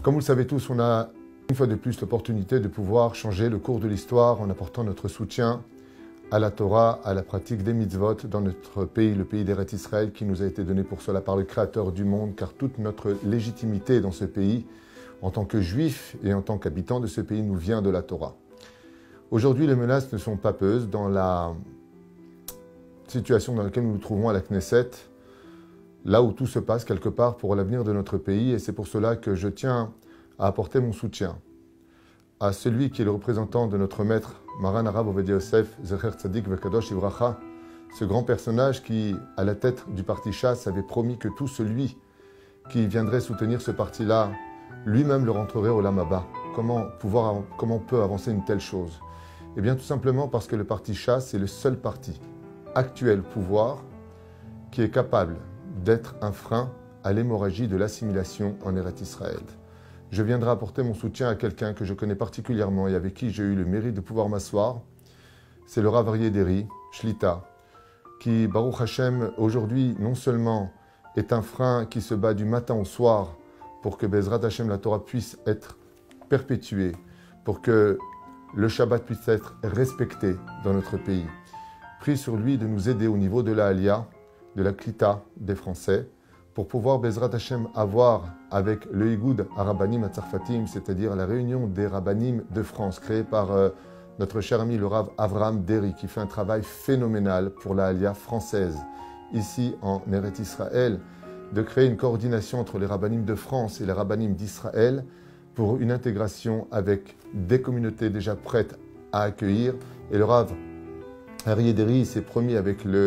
Comme vous le savez tous, on a une fois de plus l'opportunité de pouvoir changer le cours de l'histoire en apportant notre soutien à la Torah, à la pratique des mitzvot dans notre pays, le pays d'Eretz Israël, qui nous a été donné pour cela par le Créateur du monde, car toute notre légitimité dans ce pays, en tant que juifs et en tant qu'habitants de ce pays, nous vient de la Torah. Aujourd'hui, les menaces ne sont pas peuses dans la situation dans laquelle nous nous trouvons à la Knesset, là où tout se passe quelque part pour l'avenir de notre pays, et c'est pour cela que je tiens à apporter mon soutien à celui qui est le représentant de notre maître, Maran Arav Ovadia Yosef, Zecher Tzadik Vekadosh Ivracha, ce grand personnage qui, à la tête du parti Chasse, avait promis que tout celui qui viendrait soutenir ce parti-là, lui-même le rentrerait au Olam Haba. Comment on peut avancer une telle chose? Eh bien, tout simplement parce que le parti Chasse est le seul parti actuel pouvoir qui est capable d'être un frein à l'hémorragie de l'assimilation en Eretz Israël. Je viendrai apporter mon soutien à quelqu'un que je connais particulièrement et avec qui j'ai eu le mérite de pouvoir m'asseoir. C'est le Rav Aryeh Deri, Shlita, qui, Baruch Hashem, aujourd'hui, non seulement est un frein qui se bat du matin au soir pour que Bezrat Hashem, la Torah, puisse être perpétuée, pour que le Shabbat puisse être respecté dans notre pays. Prie sur lui de nous aider au niveau de la Aliyah, de la Klita des Français, pour pouvoir, Bezrat Hashem, avoir avec le Igoud Arabanim Atzarfatim, c'est-à-dire la réunion des Rabbanim de France, créée par notre cher ami le Rav Avraham Deri, qui fait un travail phénoménal pour la Aliyah française, ici en Eretz Israël, de créer une coordination entre les Rabbanim de France et les Rabbanim d'Israël pour une intégration avec des communautés déjà prêtes à accueillir. Et le Rav Aryeh Deri s'est promis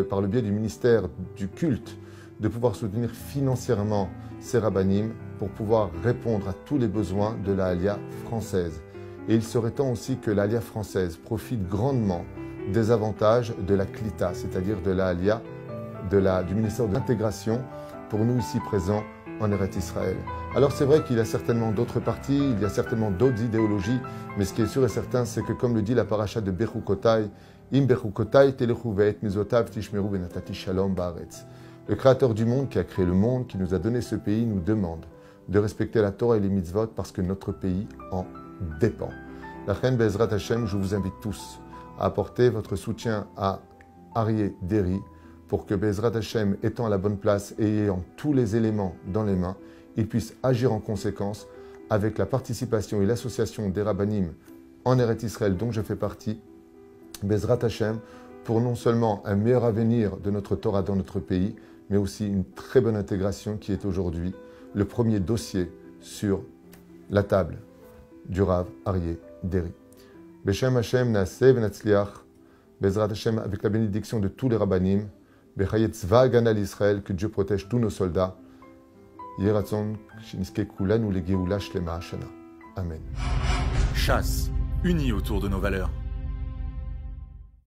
par le biais du ministère du culte de pouvoir soutenir financièrement ces rabbanim pour pouvoir répondre à tous les besoins de la Aliyah française. Et il serait temps aussi que l'Aliyah française profite grandement des avantages de la Klita, c'est-à-dire de la Aliyah, du ministère de l'intégration pour nous ici présents en Eretz Israël. Alors c'est vrai qu'il y a certainement d'autres partis, il y a certainement d'autres idéologies, mais ce qui est sûr et certain, c'est que comme le dit la paracha de Bechukotai, Im Bechukotai telechu ve'et mizotav tishmeru benatati shalom ba'aretz. Le Créateur du monde, qui a créé le monde, qui nous a donné ce pays, nous demande de respecter la Torah et les mitzvot parce que notre pays en dépend. La reine Bezrat Hashem, je vous invite tous à apporter votre soutien à Aryeh Deri pour que Bezrat Hashem, étant à la bonne place et ayant tous les éléments dans les mains, il puisse agir en conséquence avec la participation et l'association des Rabbanim en Eretz Israël, dont je fais partie, Bezrat Hashem, pour non seulement un meilleur avenir de notre Torah dans notre pays, mais aussi une très bonne intégration qui est aujourd'hui le premier dossier sur la table du Rav Aryeh Deri. Beshem Hashem Naaseh V'Natzliach, Bezrat Hashem, avec la bénédiction de tous les rabbanim, Bechayet Tzva Hagana l'Israël, que Dieu protège tous nos soldats. Yeratzon Shiniske Kulanu le Geoula Shlema Hashana. Amen. Chasse, unis autour de nos valeurs.